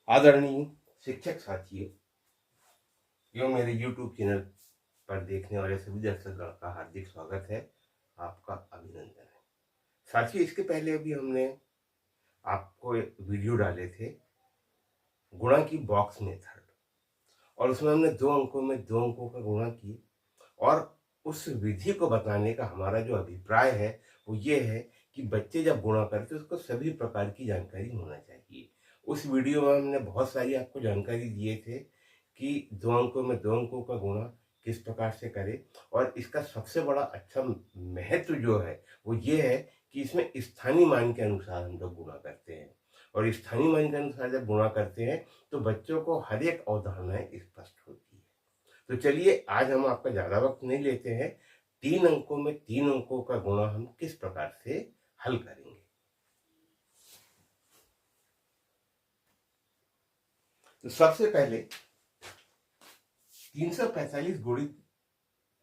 आदरणीय शिक्षक साथियों एवं मेरे YouTube चैनल पर देखने वाले सभी दर्शकों का हार्दिक स्वागत है। आपका अभिनंदन है। साथियों, इसके पहले भी हमने आपको एक वीडियो डाले थे गुणा की बॉक्स मेथड, और उसमें हमने 2 अंकों में 2 अंकों का गुणा किए। और उस विधि को बताने का हमारा जो अभिप्राय है वो ये है कि बच्चे जब गुणा करते हैं उसको सभी प्रकार की जानकारी होना चाहिए। उस वीडियो में हमने बहुत सारी आपको जानकारी दिए थे कि 2 अंकों में 2 अंकों का गुणा किस प्रकार से करें, और इसका सबसे बड़ा अच्छा महत्व जो है वो ये है कि इसमें स्थानीय मान के अनुसार हम लोग गुणा करते हैं। और स्थानीय मान के अनुसार जब गुणा करते हैं तो बच्चों को हर एक अवधारणाएं स्पष्ट होती है। तो चलिए, आज हम आपका ज्यादा वक्त नहीं लेते हैं। 3 अंकों में 3 अंकों का गुणा हम किस प्रकार से हल करेंगे। तो सबसे पहले 345 गुणित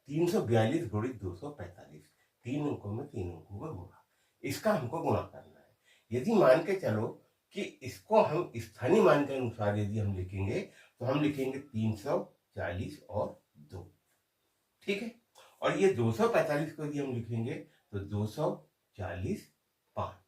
342 गुणित 245, 3 अंकों में 3 अंकों का गुणा, इसका हमको गुणा करना है। यदि मान के चलो कि इसको हम स्थानीय मान के अनुसार यदि हम लिखेंगे तो हम लिखेंगे 340 और 2, ठीक है। और ये 245 को यदि हम लिखेंगे तो 240 5।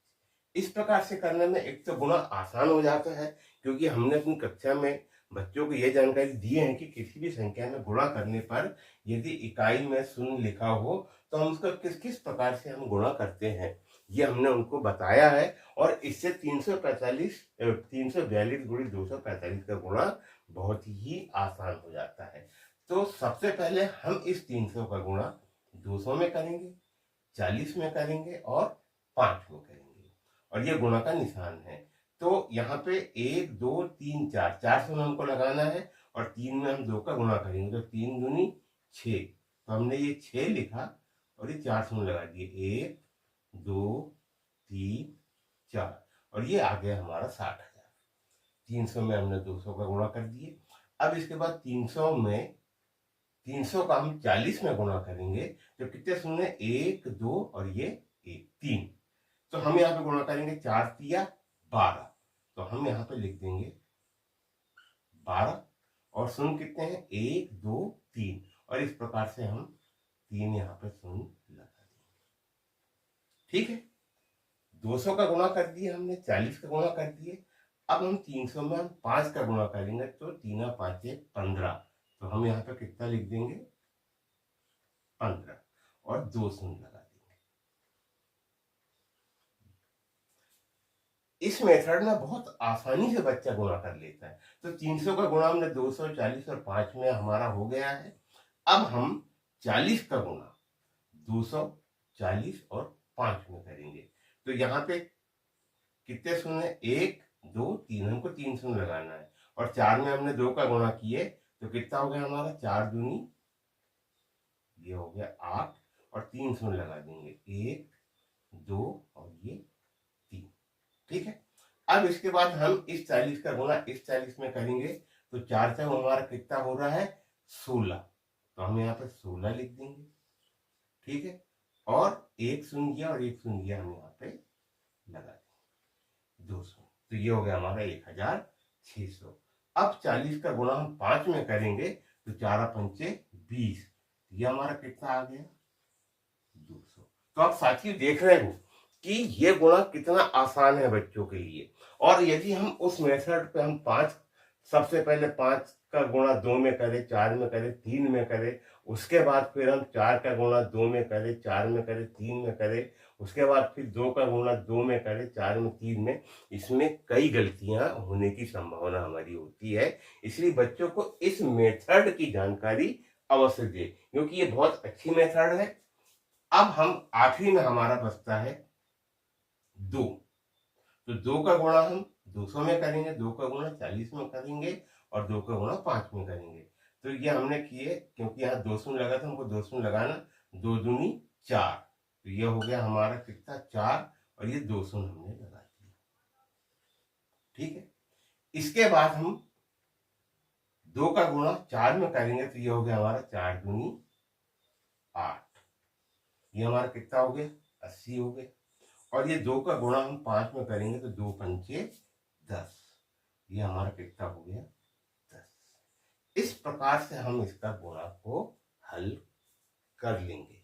इस प्रकार से करने में एक तो गुणा आसान हो जाता है, क्योंकि हमने अपनी कक्षा में बच्चों को यह जानकारी दी है कि किसी भी संख्या में गुणा करने पर यदि इकाई में शून्य लिखा हो तो हम उसको किस किस प्रकार से हम गुणा करते हैं, ये हमने उनको बताया है। और इससे 342 गुणित 245 का गुणा बहुत ही आसान हो जाता है। तो सबसे पहले हम इस 300 का गुणा 200 में करेंगे, 40 में करेंगे और 5 में करेंगे, और ये गुणा का निशान है। तो यहाँ पे 1 2 3 4, 400 में हमको लगाना है, और 3 में हम 2 का गुणा करेंगे तो 3 दूनी 6। तो हमने ये 6 लिखा और ये 400 में लगा दिए, 1 2 3 4, और ये आ गया हमारा 60,000। 300 में हमने 200 का गुणा कर दिए। अब इसके बाद 300 का हम 40 में गुणा करेंगे तो कितने शून्य, 1 2 और ये 1 3। तो हम यहाँ पे गुणा करेंगे 4 तिया 12, तो हम यहाँ पे लिख देंगे 12, और शून्य कितने हैं, 1 2 3, और इस प्रकार से हम 3 यहाँ पे शून्य लगा देंगे, ठीक है। 200 का गुणा कर दिए हमने, 40 का गुणा कर दिए। अब हम 300 में हम 5 का गुणा करेंगे तो 3 5 15, तो हम यहाँ पे कितना लिख देंगे 15, और 2 शून्य लगा देंगे। इस मेथड में बहुत आसानी से बच्चा गुणा कर लेता है। तो 300 का गुणा हमने 240 और 5 में हमारा हो गया है। अब हम 40 का गुणा 240 और 5 में करेंगे, तो यहाँ पे कितने शून्य, 1 2 3, हमको 3 शून्य लगाना है, और 4 में हमने 2 का गुणा किए तो कितना हो गया हमारा, 4 दूनी ये हो गया 8, और 3 शून्य लगा देंगे, 1 2 और ये 3, ठीक है। अब इसके बाद हम इस 40 का गुणा इस 40 में करेंगे तो 4 से हमारा कितना हो रहा है 16, तो हम यहाँ पे 16 लिख देंगे, ठीक है। और 1 शून्य और 1 शून्य हम यहाँ पे लगा देंगे 200, तो ये हो गया हमारा 1600। अब 40 का गुणा हम 5 में करेंगे तो 4 पंचे 20, ये हमारा कितना आ गया 200। तो आप साथियों देख रहे हो कि ये गुणा कितना आसान है बच्चों के लिए। और यदि हम उस मेथड पे हम 5, सबसे पहले 5 का गुणा 2 में करें, 4 में करें, 3 में करें, उसके बाद फिर हम 4 का गुणा 2 में करें, 4 में करें, 3 में करें, उसके बाद फिर 2 का गुणा 2 में करें, 4 में, 3 में, इसमें कई गलतियां होने की संभावना हमारी होती है। इसलिए बच्चों को इस मेथड की जानकारी अवश्य दे, क्योंकि ये बहुत अच्छी मेथड है। अब हम आखिरी में हमारा बचता है 2, तो 2 का गुणा हम 200 में करेंगे, 2 का गुणा 40 में करेंगे, और 2 का गुणा 5 में करेंगे। तो ये हमने किए, क्योंकि यहाँ 2 शून्य लगा था, हमको 2 शून्य लगाना, 2 दूनी 4, तो ये हो गया हमारा कितना 4, और ये 2 शून्य हमने लगा दिया, ठीक है। इसके बाद हम 2 का गुणा 4 में करेंगे तो ये हो गया हमारा 4 दूनी 8, ये हमारा कितना हो गया 80 हो गया। और ये 2 का गुणा हम 5 में करेंगे तो 2 पंचे 10, ये हमारा कितना हो गया 10। इस प्रकार से हम इसका गुणा को हल कर लेंगे।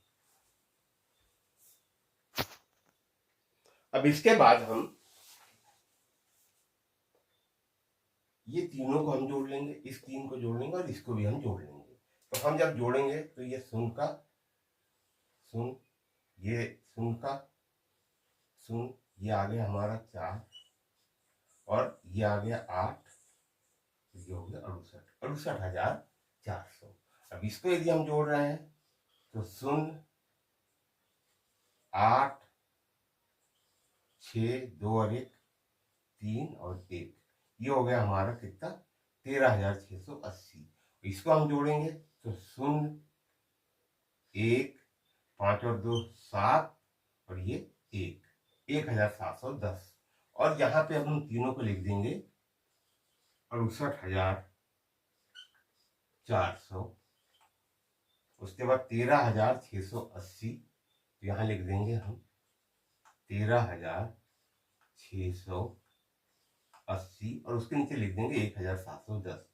अब इसके बाद हम ये तीनों को हम जोड़ लेंगे, इस 3 को जोड़ लेंगे और इसको भी हम जोड़ लेंगे। तो हम जब जोड़ेंगे तो ये शून्य का शून्य, ये शून्य का शून्य, ये आ गया हमारा 4 और ये आ गया 8, ये हो गया 68,400। अब इसको यदि हम जोड़ रहे हैं तो 0 8 6 2 और 1 3 और 1, ये हो गया हमारा कितना 13,680। इसको हम जोड़ेंगे तो 0 1 5 और 2 7 और ये 1 1710। और यहाँ पे अब हम तीनों को लिख देंगे 68,400, उसके बाद 13,680, तो यहाँ लिख देंगे हम 13,680 और उसके नीचे लिख देंगे 1,710,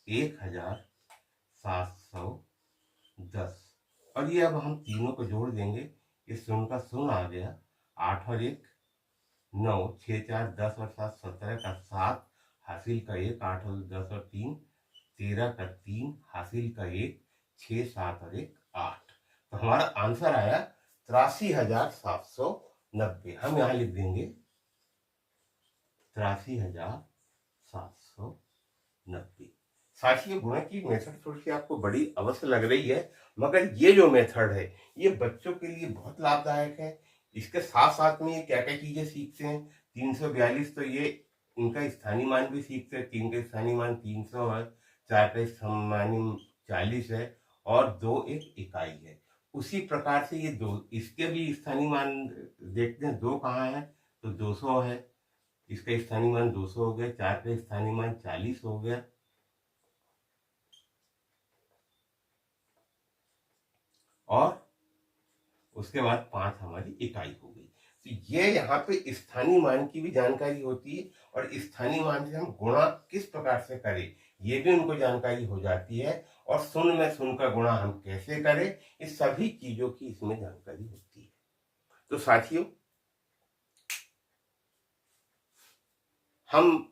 1,710। और ये अब हम तीनों को जोड़ देंगे, ये शून्य का शून्य आ गया, 8 और 1 9, 6 4 10 और 7 17 का 7, हासिल का 1, 8 और 10 और 3 13 का 3, हासिल का 1, 6 7 और 1 8। तो हमारा आंसर आया 83,790। हम यहाँ लिख देंगे 83,790। साथियों, गुणा की मेथड थोड़ी सी आपको बड़ी अवश्य लग रही है, मगर ये जो मेथड है ये बच्चों के लिए बहुत लाभदायक है। इसके साथ साथ में ये क्या क्या चीजें सीखते हैं, 342 तो ये इनका स्थानीय मान भी सीखते हैं, 3 का स्थानीय मान 300 है, 4 का स्थानीय 40 है और 2 एक इकाई है। उसी प्रकार से ये 2 इसके भी स्थानीय मान देखते हैं, 2 कहाँ है तो 200 है, इसका स्थानीय मान 200 हो गया, 4 का स्थानीय मान 40 हो गया और उसके बाद 5 हमारी इकाई हो गई। तो ये यहाँ पे स्थानीय मान की भी जानकारी होती है और स्थानीय मान से हम गुणा किस प्रकार से करें ये भी उनको जानकारी हो जाती है, और शून्य में शून्य का गुणा हम कैसे करें, इस सभी चीजों की इसमें जानकारी होती है। तो साथियों, हम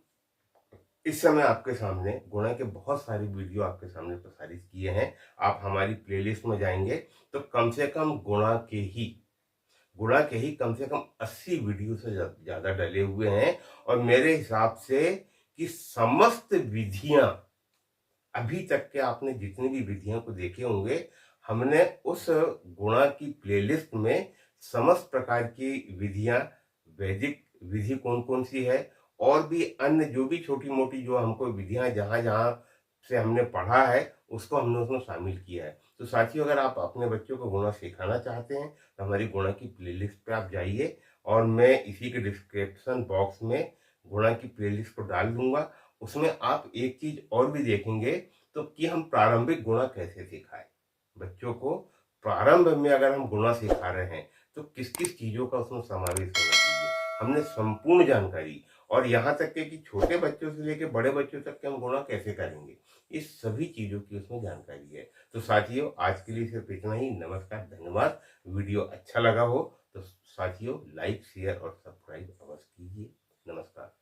इस समय आपके सामने गुणा के बहुत सारे वीडियो आपके सामने प्रसारित किए हैं। आप हमारी प्लेलिस्ट में जाएंगे तो कम से कम गुणा के ही कम से कम 80 वीडियो से ज्यादा डले हुए हैं। और मेरे हिसाब से कि समस्त विधियां, अभी तक के आपने जितनी भी विधियों को देखे होंगे, हमने उस गुणा की प्लेलिस्ट में समस्त प्रकार की विधियां, वैदिक विधि कौन कौन सी है और भी अन्य जो भी छोटी मोटी जो हमको विधियां जहां जहां से हमने पढ़ा है उसको हमने उसमें शामिल किया है। तो साथियों, अगर आप अपने बच्चों को गुणा सिखाना चाहते हैं तो हमारी गुणा की प्लेलिस्ट पे आप जाइए और मैं इसी के डिस्क्रिप्शन बॉक्स में गुणा की प्लेलिस्ट को डाल दूंगा। उसमें आप एक चीज और भी देखेंगे तो कि हम प्रारंभिक गुणा कैसे सिखाएं बच्चों को। प्रारंभ में अगर हम गुणा सिखा रहे हैं तो किस किस चीजों का उसमें समावेश होना चाहिए, हमने संपूर्ण जानकारी, और यहाँ तक कि छोटे बच्चों से लेकर बड़े बच्चों तक के हम गुणा कैसे करेंगे, इस सभी चीजों की उसमें जानकारी है। तो साथियों, आज के लिए सिर्फ इतना ही। नमस्कार, धन्यवाद। वीडियो अच्छा लगा हो तो साथियों लाइक शेयर और सब्सक्राइब अवश्य कीजिए। नमस्कार।